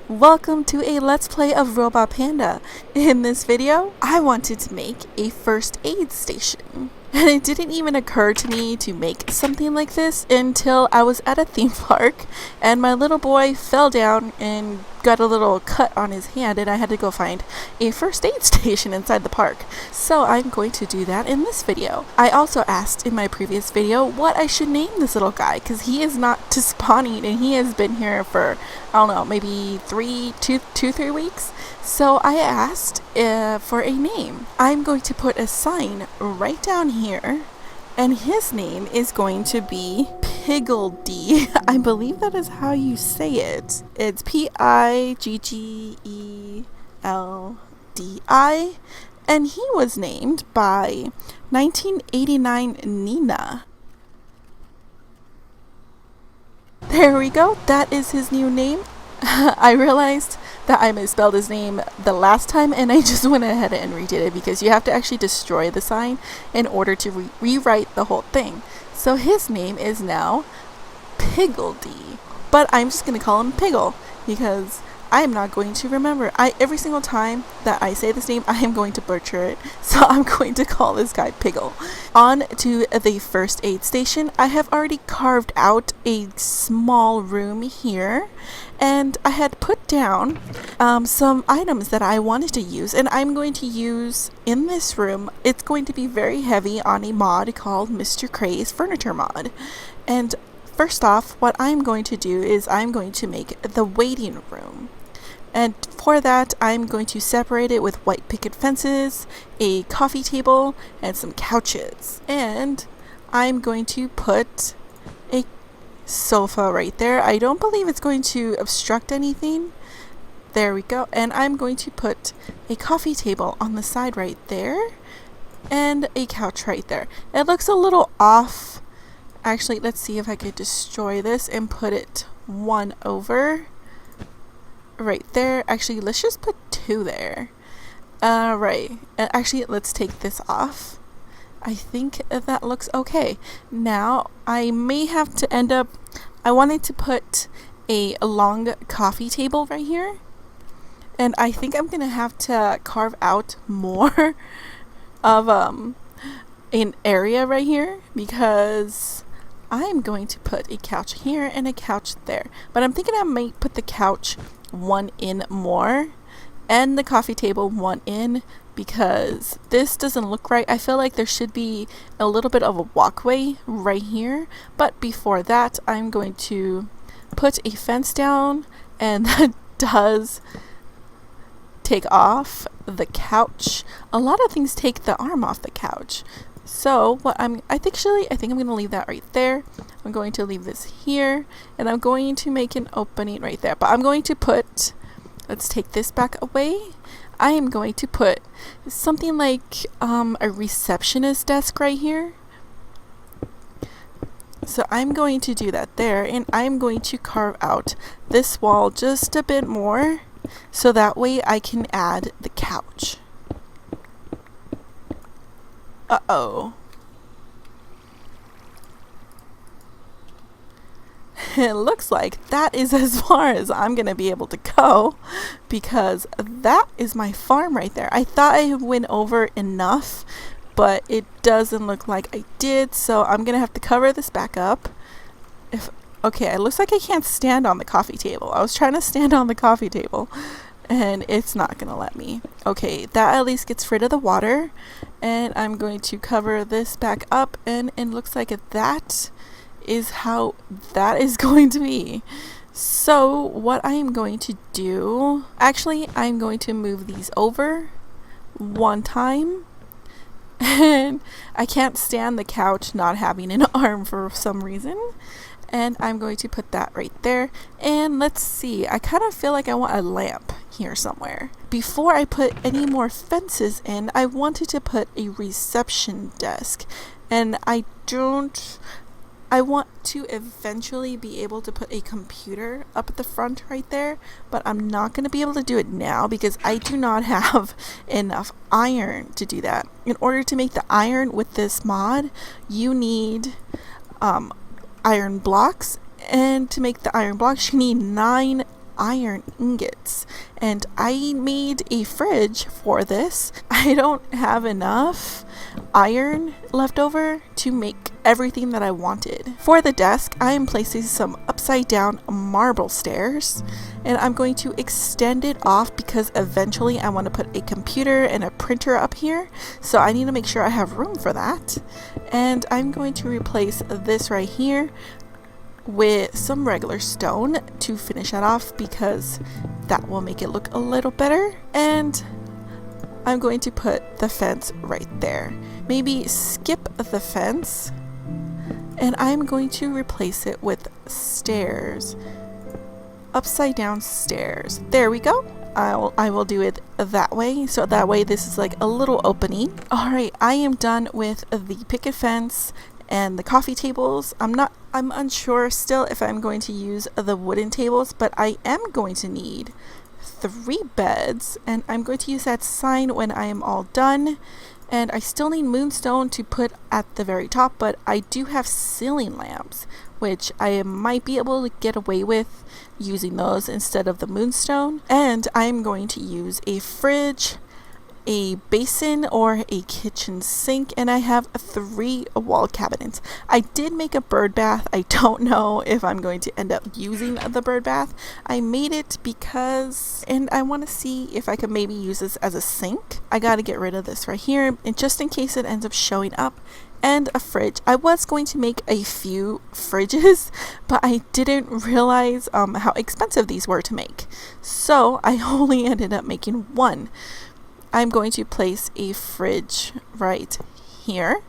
Welcome to a Let's Play of Robot Panda. In this video, I wanted to make a first aid station. And it didn't even occur to me to make something like this until I was at a theme park and my little boy fell down and got a little cut on his hand and I had to go find a first aid station inside the park. So I'm going to do that in this video. I also asked in my previous video what I should name this little guy because he is not spawning and he has been here for, I don't know, maybe 3 weeks. So I asked for a name. I'm going to put a sign right down here and his name is going to be Piggledy. I believe that is how you say it. It's Pigggledi, and he was named by 1989 Nina. There we go. That is his new name. I realized that I misspelled his name the last time and I just went ahead and redid it because you have to actually destroy the sign in order to rewrite the whole thing. So his name is now Piggledy, but I'm just going to call him Piggle because I am not going to remember. Every single time that I say this name, I am going to butcher it. So I'm going to call this guy Piggle. On to the first aid station. I have already carved out a small room here. And I had put down some items that I wanted to use. And I'm going to use in this room, it's going to be very heavy on a mod called Mr. Cray's Furniture Mod. And first off, what I'm going to do is I'm going to make the waiting room. And for that, I'm going to separate it with white picket fences, a coffee table, and some couches. And I'm going to put a sofa right there. I don't believe it's going to obstruct anything. There we go. And I'm going to put a coffee table on the side right there and a couch right there. It looks a little off. Actually, let's see if I could destroy this and put it one over right there. Actually, let's just put two there. Right. Actually, let's take this off. I think that looks okay. Now, I may have to end up, I wanted to put a long coffee table right here. And I think I'm going to have to carve out more of an area right here because I'm going to put a couch here and a couch there. But I'm thinking I might put the couch one in more and the coffee table one in because this doesn't look right. I feel like there should be a little bit of a walkway right here. But before that, I'm going to put a fence down and that does take off the couch. A lot of things take the arm off the couch. So what I think I'm going to leave that right there. I'm going to leave this here and I'm going to make an opening right there. But I'm going to put, let's take this back away. I am going to put something like a receptionist desk right here. So I'm going to do that there and I'm going to carve out this wall just a bit more so that way I can add the couch. Uh-oh. It looks like that is as far as I'm going to be able to go because that is my farm right there. I thought I went over enough, but it doesn't look like I did, so I'm going to have to cover this back up. Okay, it looks like I can't stand on the coffee table. I was trying to stand on the coffee table and it's not gonna let me. Okay, that at least gets rid of the water and I'm going to cover this back up and it looks like that is how that is going to be. So what I am going to do, actually I'm going to move these over one time and I can't stand the couch not having an arm for some reason. And I'm going to put that right there. And let's see, I kind of feel like I want a lamp here somewhere. Before I put any more fences in, I wanted to put a reception desk. And I want to eventually be able to put a computer up at the front right there. But I'm not going to be able to do it now because I do not have enough iron to do that. In order to make the iron with this mod, you need iron blocks, and to make the iron blocks you need 9 iron ingots, and I made a fridge for this. I don't have enough iron left over to make everything that I wanted. For the desk, I am placing some upside down marble stairs, and I'm going to extend it off because eventually I want to put a computer and a printer up here, so I need to make sure I have room for that. And I'm going to replace this right here with some regular stone to finish that off because that will make it look a little better. And I'm going to put the fence right there. Maybe skip the fence, and I'm going to replace it with stairs, upside down stairs. There we go. I will do it that way, so that way this is like a little opening. Alright, I am done with the picket fence and the coffee tables. I'm unsure still if I'm going to use the wooden tables, but I am going to need 3 beds, and I'm going to use that sign when I am all done. And I still need moonstone to put at the very top, but I do have ceiling lamps, which I might be able to get away with using those instead of the moonstone. And I'm going to use a fridge, a basin or a kitchen sink, and I have 3 wall cabinets. I did make a bird bath. I don't know if I'm going to end up using the bird bath. I made it because, and I want to see if I could maybe use this as a sink. I got to get rid of this right here, and just in case it ends up showing up. And a fridge. I was going to make a few fridges, but I didn't realize how expensive these were to make, so I only ended up making 1. I'm going to place a fridge right here,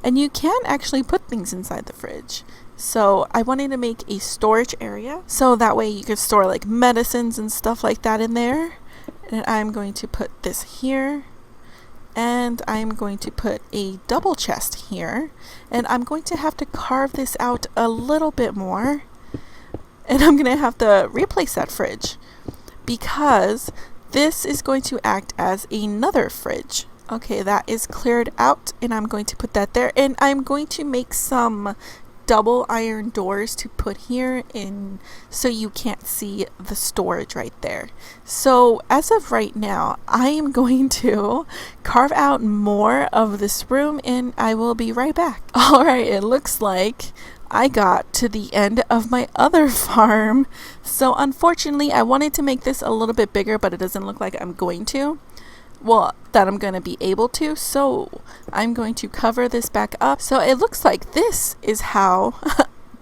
and you can actually put things inside the fridge. So I wanted to make a storage area, so that way you could store like medicines and stuff like that in there. And I'm going to put this here, and I'm going to put a double chest here, and I'm going to have to carve this out a little bit more, and I'm going to have to replace that fridge because this is going to act as another fridge. Okay, that is cleared out, and I'm going to put that there, and I'm going to make some double iron doors to put here in so you can't see the storage right there. So as of right now, I am going to carve out more of this room, and I will be right back. Alright, it looks like I got to the end of my other farm. So unfortunately, I wanted to make this a little bit bigger, but it doesn't look like I'm going to. Well, that I'm going to be able to. So I'm going to cover this back up. So it looks like this is how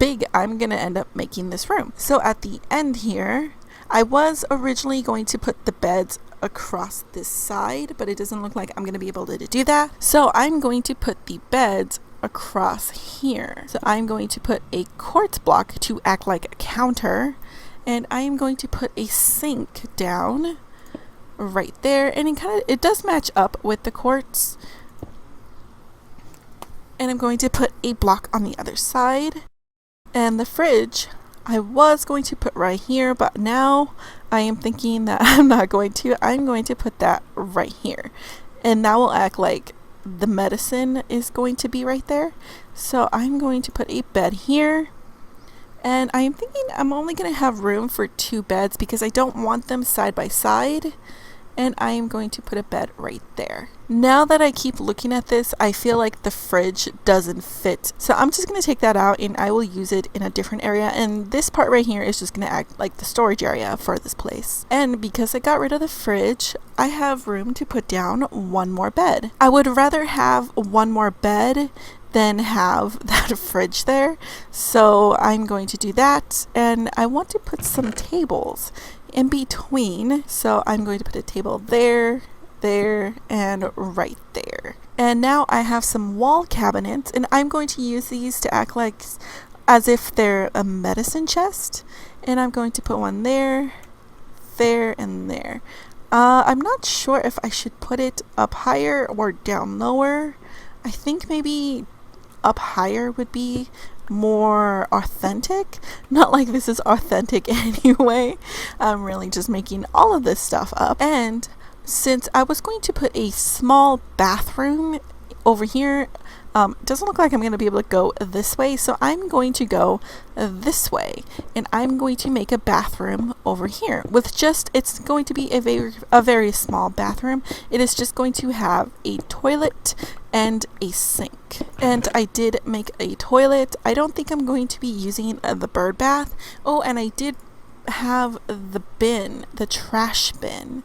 big I'm going to end up making this room. So at the end here, I was originally going to put the beds across this side, but it doesn't look like I'm going to be able to do that. So I'm going to put the beds across here. So I'm going to put a quartz block to act like a counter, and I am going to put a sink down right there, and it does match up with the quartz. And I'm going to put a block on the other side, and the fridge I was going to put right here, but now I am thinking that I'm going to put that right here, and that will act like the medicine is going to be right there. So I'm going to put a bed here, and I'm thinking I'm only going to have room for 2 beds because I don't want them side by side, and I am going to put a bed right there. Now that I keep looking at this, I feel like the fridge doesn't fit, so I'm just going to take that out and I will use it in a different area, and this part right here is just going to act like the storage area for this place. And because I got rid of the fridge, I have room to put down 1 more bed. I would rather have 1 more bed than have that fridge there, so I'm going to do that. And I want to put some tables in between, so I'm going to put a table there, and right there. And now I have some wall cabinets, and I'm going to use these to act like as if they're a medicine chest, and I'm going to put one there, and there. I'm not sure if I should put it up higher or down lower. I think maybe up higher would be more authentic. Not like this is authentic anyway. I'm really just making all of this stuff up. And since I was going to put a small bathroom over here, it doesn't look like I'm going to be able to go this way, so I'm going to go this way, and I'm going to make a bathroom over here with it's going to be a very small bathroom. It is just going to have a toilet and a sink. And I did make a toilet. I don't think I'm going to be using the bird bath. Oh, and I did have the bin, the trash bin.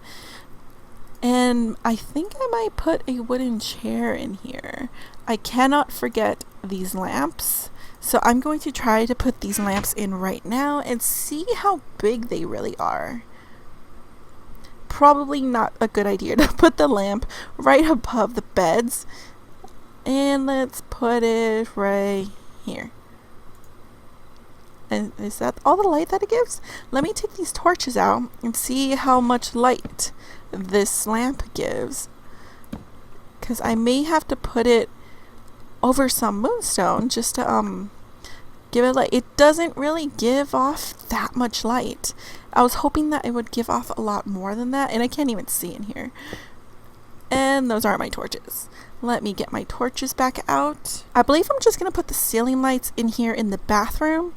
And I think I might put a wooden chair in here. I cannot forget these lamps. So I'm going to try to put these lamps in right now and see how big they really are. Probably not a good idea to put the lamp right above the beds. And let's put it right here. And is that all the light that it gives? Let me take these torches out and see how much light this lamp gives. Because I may have to put it over some moonstone just to give it light. It doesn't really give off that much light. I was hoping that it would give off a lot more than that, and I can't even see in here. And those aren't my torches. Let me get my torches back out. I believe I'm just going to put the ceiling lights in here in the bathroom.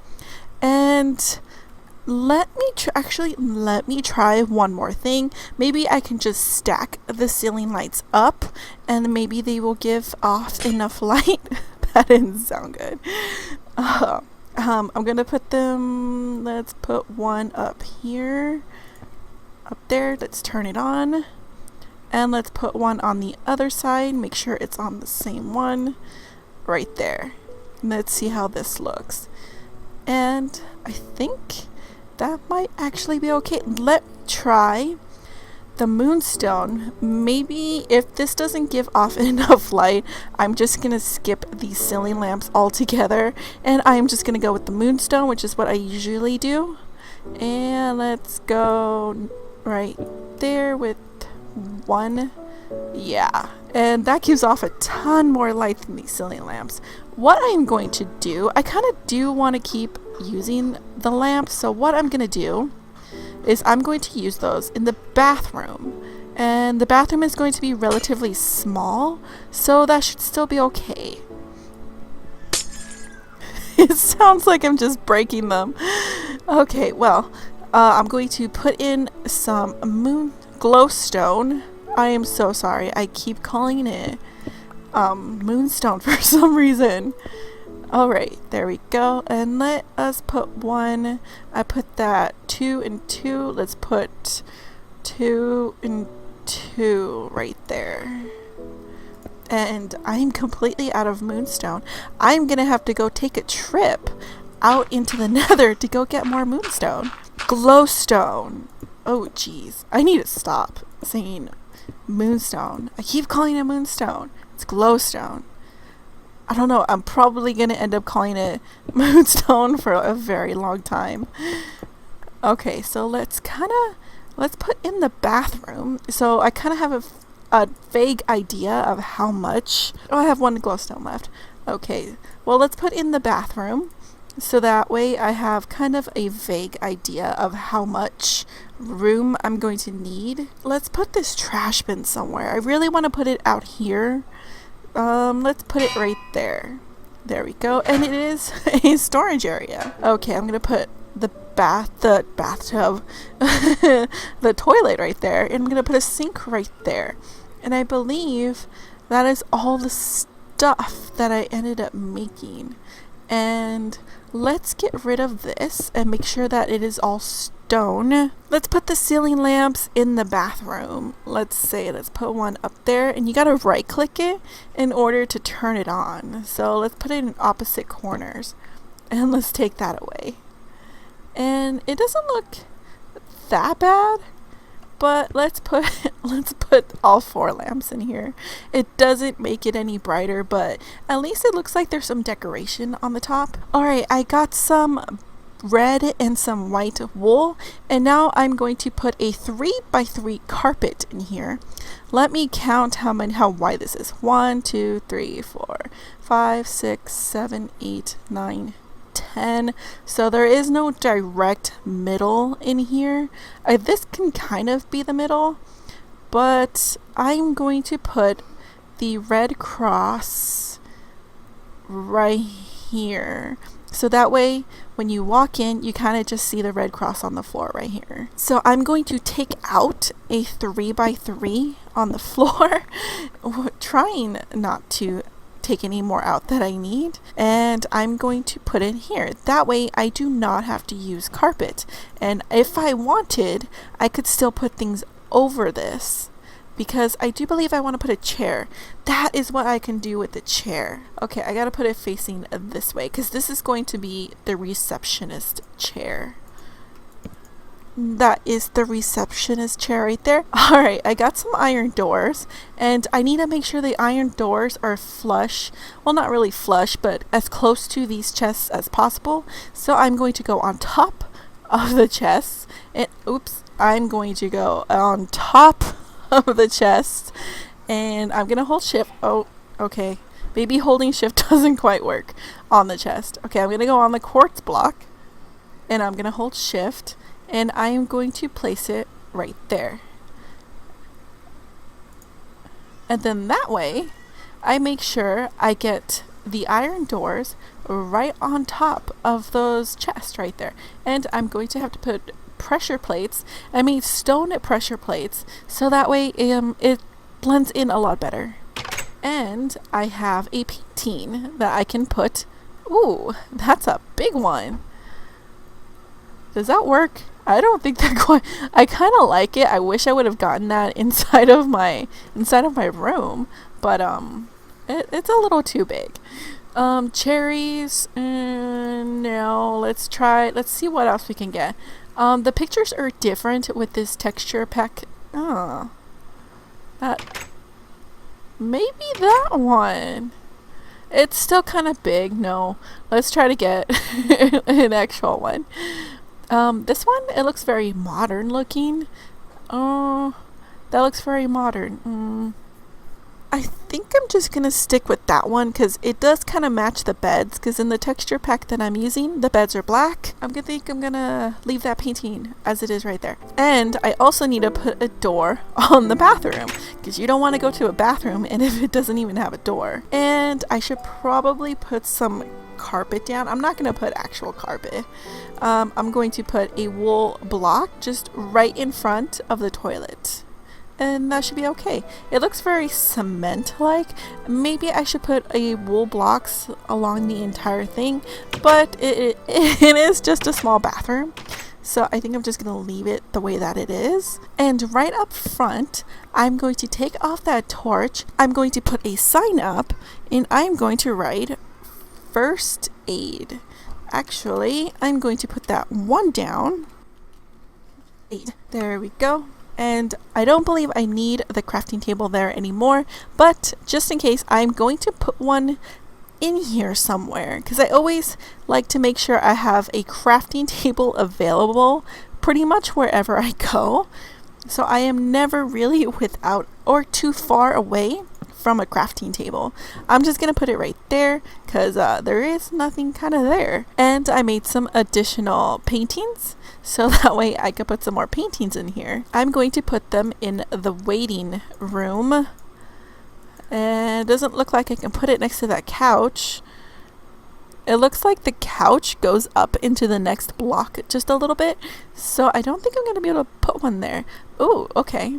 And let me try one more thing. Maybe I can just stack the ceiling lights up and maybe they will give off enough light. That didn't sound good. I'm gonna put them, let's put one up here, up there. Let's turn it on, and let's put one on the other side. Make sure it's on the same one right there. Let's see how this looks. And I think that might actually be okay. Let me try the moonstone. Maybe if this doesn't give off enough light, I'm just gonna skip these ceiling lamps altogether, and I'm just gonna go with the moonstone, which is what I usually do. And let's go right there with one. Yeah, and that gives off a ton more light than these ceiling lamps. What I'm going to do, I kind of do want to keep using the lamps, so what I'm going to do is I'm going to use those in the bathroom. And the bathroom is going to be relatively small, so that should still be okay. It sounds like I'm just breaking them. Okay, well, I'm going to put in some glowstone. I am so sorry. I keep calling it moonstone for some reason. Alright, there we go. And let us put one. I put that 2 and 2. Let's put 2 and 2 right there. And I'm completely out of moonstone. I'm gonna have to go take a trip out into the nether to go get more moonstone. Glowstone. Oh geez, I need to stop saying moonstone. I keep calling it moonstone. It's glowstone. I don't know, I'm probably gonna end up calling it moonstone for a very long time. Okay, so let's put in the bathroom. So I kind of have a vague idea of how much. Oh, I have one glowstone left. Okay, well, let's put in the bathroom. So that way I have kind of a vague idea of how much room I'm going to need. Let's put this trash bin somewhere. I really want to put it out here. Let's put it right there. There we go. And it is a storage area. Okay, I'm going to put the bathtub, the toilet right there. And I'm going to put a sink right there. And I believe that is all the stuff that I ended up making. And let's get rid of this and make sure that it is all stone. Let's put the ceiling lamps in the bathroom. Let's put one up there, and you gotta right click it in order to turn it on. So let's put it in opposite corners, and let's take that away. And it doesn't look that bad, but let's put all 4 lamps in here. It doesn't make it any brighter, but at least it looks like there's some decoration on the top. Alright, I got some red and some white wool, and now I'm going to put a 3x3 carpet in here. Let me count how wide this is. 1, 2, 3, 4, 5, 6, 7, 8, 9, 10. So there is no direct middle in here. This can kind of be the middle, but I'm going to put the red cross right here. So that way, when you walk in, you kind of just see the red cross on the floor right here. So I'm going to take out a 3x3 on the floor, trying not to take any more out that I need, and I'm going to put it here. That way I do not have to use carpet, and if I wanted, I could still put things over this, because I do believe I want to put a chair. That is what I can do with the chair. Okay, I gotta put it facing this way, because this is going to be the receptionist chair. That is the receptionist chair right there. Alright, I got some iron doors, and I need to make sure the iron doors are flush. Well, not really flush, but as close to these chests as possible. So I'm going to go on top of the chests, and oops, I'm going to go on top of the chest, and I'm gonna hold shift. Oh, okay. Maybe holding shift doesn't quite work on the chest. Okay, I'm gonna go on the quartz block, and I'm gonna hold shift, and I am going to place it right there. And then that way, I make sure I get the iron doors right on top of those chests right there. And I'm going to have to put pressure plates, stone pressure plates, so that way it blends in a lot better. And I have a painting that I can put. Ooh, that's a big one. Does that work? I don't think that quite. I kind of like it. I wish I would have gotten that inside of my room, but it's a little too big. Cherries. No. Let's see what else we can get. The pictures are different with this texture pack. Oh, maybe that one. It's still kind of big. No, let's try to get an actual one. This one, it looks very modern looking. Oh, that looks very modern. I think I'm just gonna stick with that one because it does kind of match the beds, because in the texture pack that I'm using, the beds are black. I'm gonna leave that painting as it is right there. And I also need to put a door on the bathroom, because you don't want to go to a bathroom and if it doesn't even have a door. And I should probably put some carpet down. I'm not gonna put actual carpet. I'm going to put a wool block just right in front of the toilet, and that should be okay. It looks very cement-like. Maybe I should put a wool blocks along the entire thing, but it is just a small bathroom, so I think I'm just gonna leave it the way that it is. And right up front, I'm going to take off that torch. I'm going to put a sign up, and I'm going to write first aid. Actually, I'm going to put that one down. Aid. There we go. And I don't believe I need the crafting table there anymore, but just in case, I'm going to put one in here somewhere, because I always like to make sure I have a crafting table available pretty much wherever I go. So I am never really without or too far away from a crafting table. I'm just gonna put it right there because there is nothing kind of there. And I made some additional paintings so that way I could put some more paintings in here. I'm going to put them in the waiting room, and it doesn't look like I can put it next to that couch. It looks like the couch goes up into the next block just a little bit, so I don't think I'm gonna be able to put one there. Oh, okay,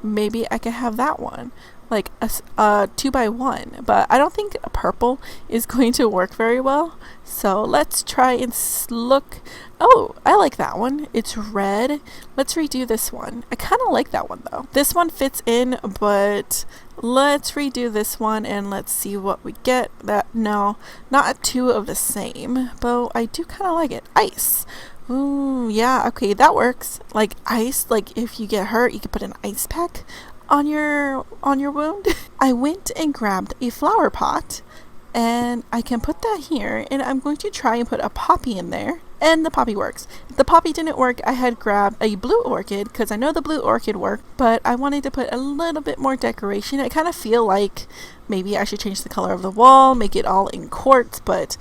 maybe I could have that one, like a 2x1, but I don't think purple is going to work very well. So let's try and look. Oh, I like that one. It's red. Let's redo this one. I kind of like that one though. This one fits in, but let's redo this one and let's see what we get. No, not two of the same, but I do kind of like it. Ice. Ooh, yeah, okay, that works. Like ice, like if you get hurt, you can put an ice pack on your wound. I went and grabbed a flower pot, and I can put that here, and I'm going to try and put a poppy in there, and the poppy works. If the poppy didn't work, I had grabbed a blue orchid, because I know the blue orchid worked, but I wanted to put a little bit more decoration. I kind of feel like maybe I should change the color of the wall, make it all in quartz, but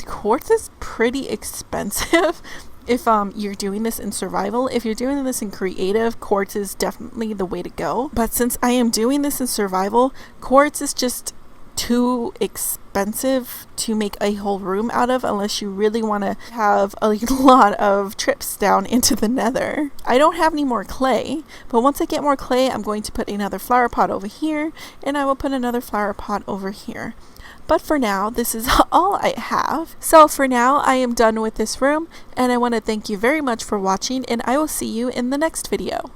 quartz is pretty expensive, if you're doing this in survival. If you're doing this in creative, quartz is definitely the way to go. But since I am doing this in survival, quartz is just too expensive to make a whole room out of unless you really want to have a lot of trips down into the nether. I don't have any more clay, but once I get more clay, I'm going to put another flower pot over here, and I will put another flower pot over here. But for now, this is all I have. So for now, I am done with this room, and I want to thank you very much for watching, and I will see you in the next video.